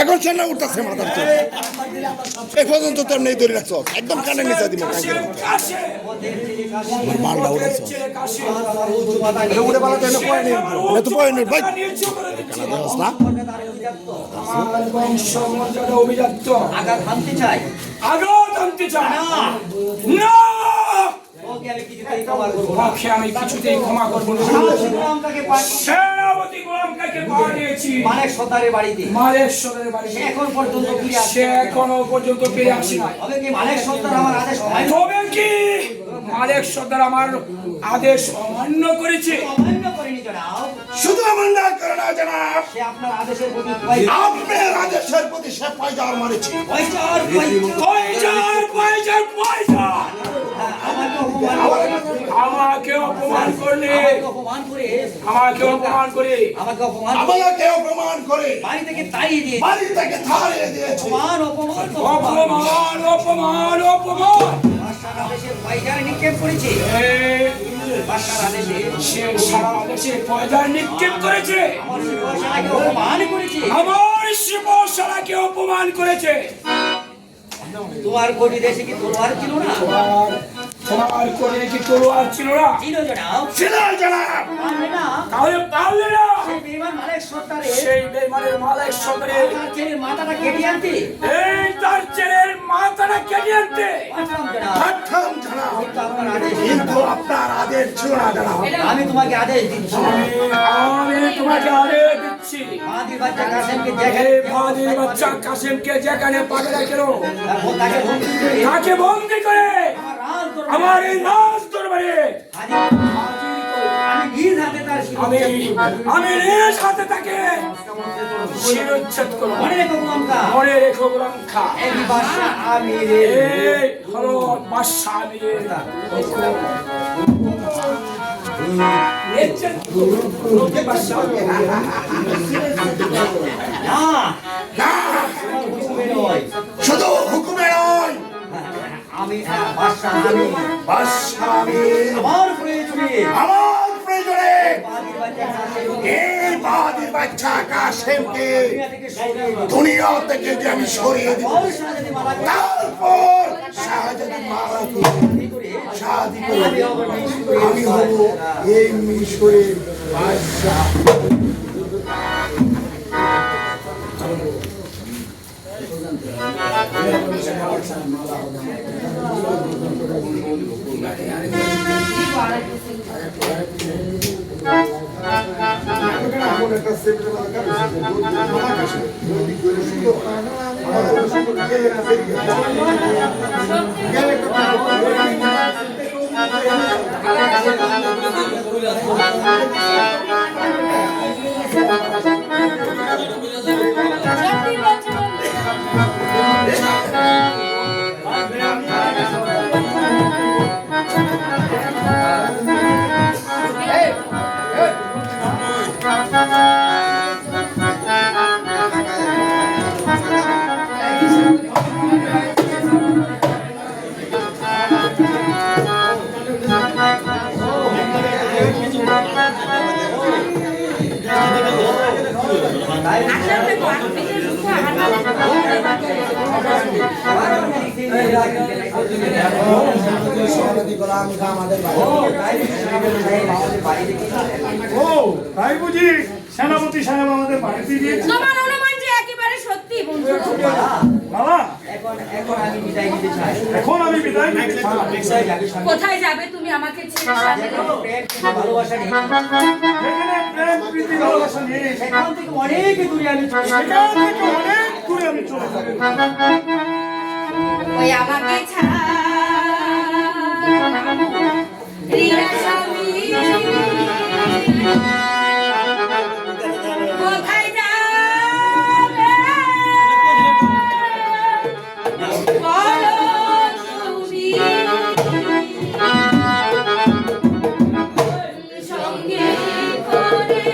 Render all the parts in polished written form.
এখন চেন্না উঠতেছে মাথার চোখ এই পর্যন্ত তোর নেই ধরে রাখছ একদম কানে নিচে দিব মালটা উঠেছ উঠে পালাতে তো পয়েন্ট ভাই না আঘাত থামতে চাই না আমি কিছুতেই ক্ষমা করব না। সেনাপতি গোলাম কাকে পাঠিয়েছি মানেশ্বরের বাড়িতে এখন পর্যন্ত ফিরে আসে সে এখনো পর্যন্ত ফিরে আসে না। তবে কি মানেশ্বর আমার আদেশ তবে কি মালিক সর্দার আমার আদেশ অমান্য করেছে? অমান্য করেনি জনাব, শুধু অমান্য করে না জনাব, সে আপনার আদেশের প্রতি আপনার আদেশের প্রতি সে পয়জার মারেছে। পয়জার আমাকে অপমান করলে আমাকে অপমান করে বাড়ি থেকে তাড়িয়ে দিয়েছে। অপমান বাদশার আদেশে পয়জার নিক্ষেপ করেছে। বাদশার আদেশে সে সারা দেশে পয়জার নিক্ষেপ করেছে। আমার শিবশালাকে অপমান করেছে। তোমার কোটি দেশে কি তলোয়ার ছিল না? তোমার কোটি কি তলোয়ার ছিল না? ছিল জনাব, ছিল জনাব। তাহলে পারলে না সেই বেঈমান মালিক সর্দারের সেই বেঈমানের মালিক সর্দারের তার ছেলের মাথাটা কেটে আনতে এই তার ছেলের মাথাটা কেটে আনতে পাঠাম জনাব, কিন্তু আপনার আদেশ ছিল না জনাব। আমি তোমাকে আদেশ দিচ্ছি, আমি তোমাকে আদেশ দিচ্ছি, মাদির বাচ্চা কাসেমকে মাদির বাচ্চা কাসেমকে যেখানে পাবে রাখো তাকে বন্দি করে আমার এই রাজ দরবারে আমি নিজ হাতে তার আমি নিজ হাতে তাকে শিরোচ্ছেদ করব। মনে রেখো গোলামকা, মনে রেখো গোলামকা, এই বাদশা আমিরের এই হলো বাদশা আমিরের শুধু হুকুমে নয়, আমি বাদশা আমি আমার প্রয়োজনে এই বাহাদির বাচ্চা কাসেমকে দুনিয়া থেকে যে আমি সরিয়ে দিব, তারপর শাহজাদি মালাকে শাদি করে আমি হব এই মিশরের বাদশা। তাই বুঝি সেনাপতি সাহেব আমাদের বাড়িতে দিয়েছে। তোমার অনুমান যে একেবারে সত্যি বন্ধু। বাবা এখন আমি বিদায় নিতে চাই। এখন আমি বিদায় নিতে চাই। কোথায় যাবে তুমি আমাকে ছেড়ে? ভালোবাসা নেই, এখানে প্রেম প্রীতি ভালোবাসা নেই, সেখান থেকে অনেক দূরে আমি চলে সেখান থেকে অনেক দূরে আমি চলে যাব। ওই আমাকে ছাড়া রিয়া স্বামী কোথায় যাবে বলো তুমি, সঙ্গে করে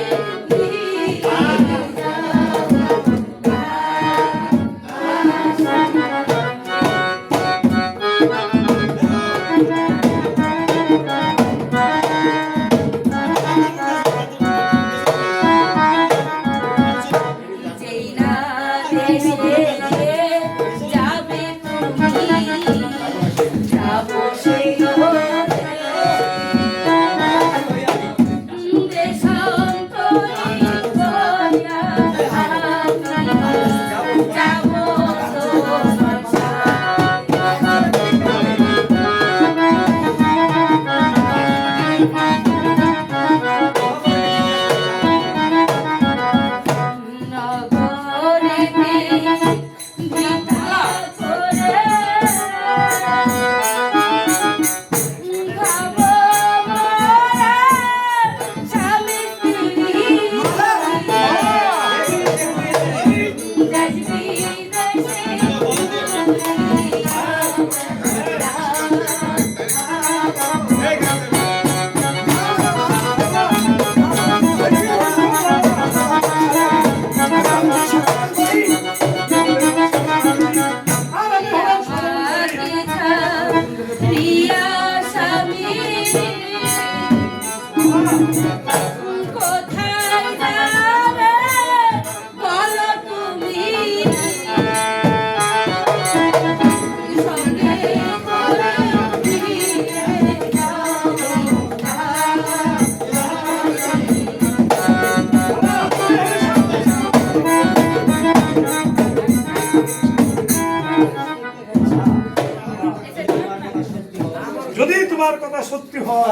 সত্যি হয়,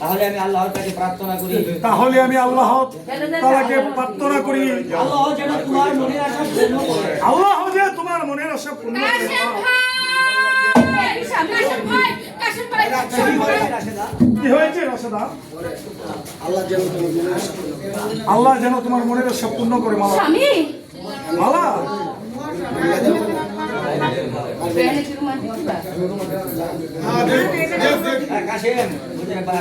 তাহলে আমি আল্লাহর কাছে প্রার্থনা করি, তাহলে আমি আল্লাহ তাআলাকে প্রার্থনা করি আল্লাহ যেন তোমার মনের আশা পূর্ণ করে। আল্লাহ যে তোমার মনের আশা পূর্ণ করে। কাশেম ভাই, কাশেম ভাই, কাশেম ভাই, কি হয়েছে রাশেদা? আল্লাহ যেন তোমার মনের আশা পূর্ণ করে। মালা স্বামী মালা বেনে কি রুমান দিবা কাশেম, বুঝে বা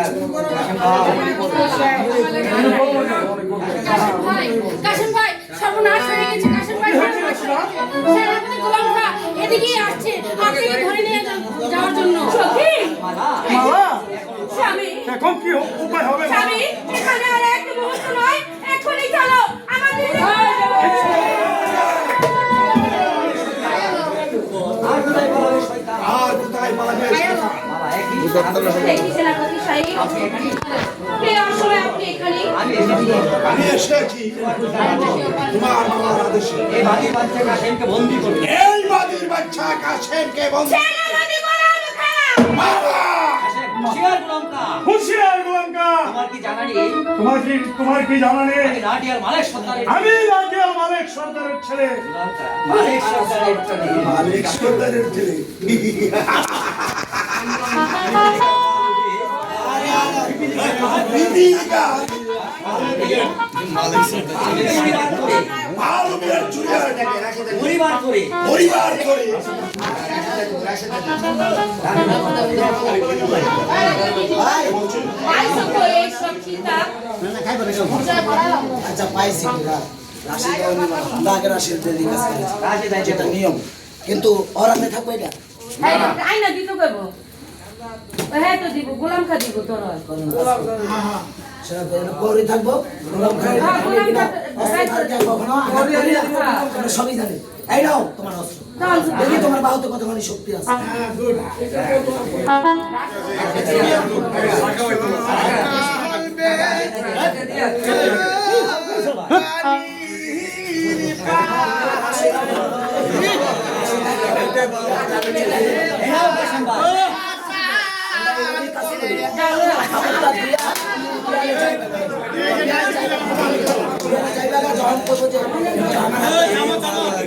কাশেম ভাই সর্বনাশ হয়ে গেছে। কাশেম ভাই সেনাপতি গোলাম খা এদিকে আসছে আপনাকে ধরে নিয়ে যাওয়ার জন্য। সখী মালা মালা স্বামী, এখন কি উপায় হবে? স্বামী এখানে আর এক মুহূর্ত নয়, এখনই চলো আমাদের আর কোথায় পালাবে শয়তান? আর কোথায় পালাবে? মালা একই দেখি সেনাপতি সাহেব এই অসময়ে আপনি এখানে আমি এসেছি আমি এসেছি তোমার বাবার আদেশে। এই বাদী বাচ্চা কাশেমকে বন্দি করতে। এই বাদীর বাচ্চা কাশেমকে বন্ধ সেনাপতি গোলাম খা মারা। কাশেম, হুঁশিয়ার গোলামকা, হুঁশিয়ার গোলামকা, তোমার কি জানা নেই তোমার কি জানা নেই? আমি লাঠিয়ার মালিক সর্দারের আমি লাঠিয়াল মালিক সর্দারের ছেলে। গোলামকা, মালিক সর্দারের ছেলে। মালিক সর্দারের ছেলে। বিবিকা মালুমের চুরিয়া পরিবার করে পরিবার করে পাইছো তো এই সব চিন্তা আচ্ছা পাইছি রাশিদ রাশি যাইতে যেটা নিয়ম, কিন্তু ওরাতে থাকবে এটা আইনা দিত কইব হ্যাঁ তো দিব গোলাম খা দিব তোর সেটা পরে থাকবো গোলাম খাই কখনো সবই জানে। এই নাও তোমার অস্ত্র, দেখি তোমার বাহুতে কতখানি শক্তি আছে।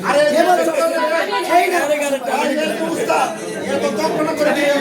আরে কে বলছো? এই না উস্তাদ এ তো তর্কনা করে দিয়ে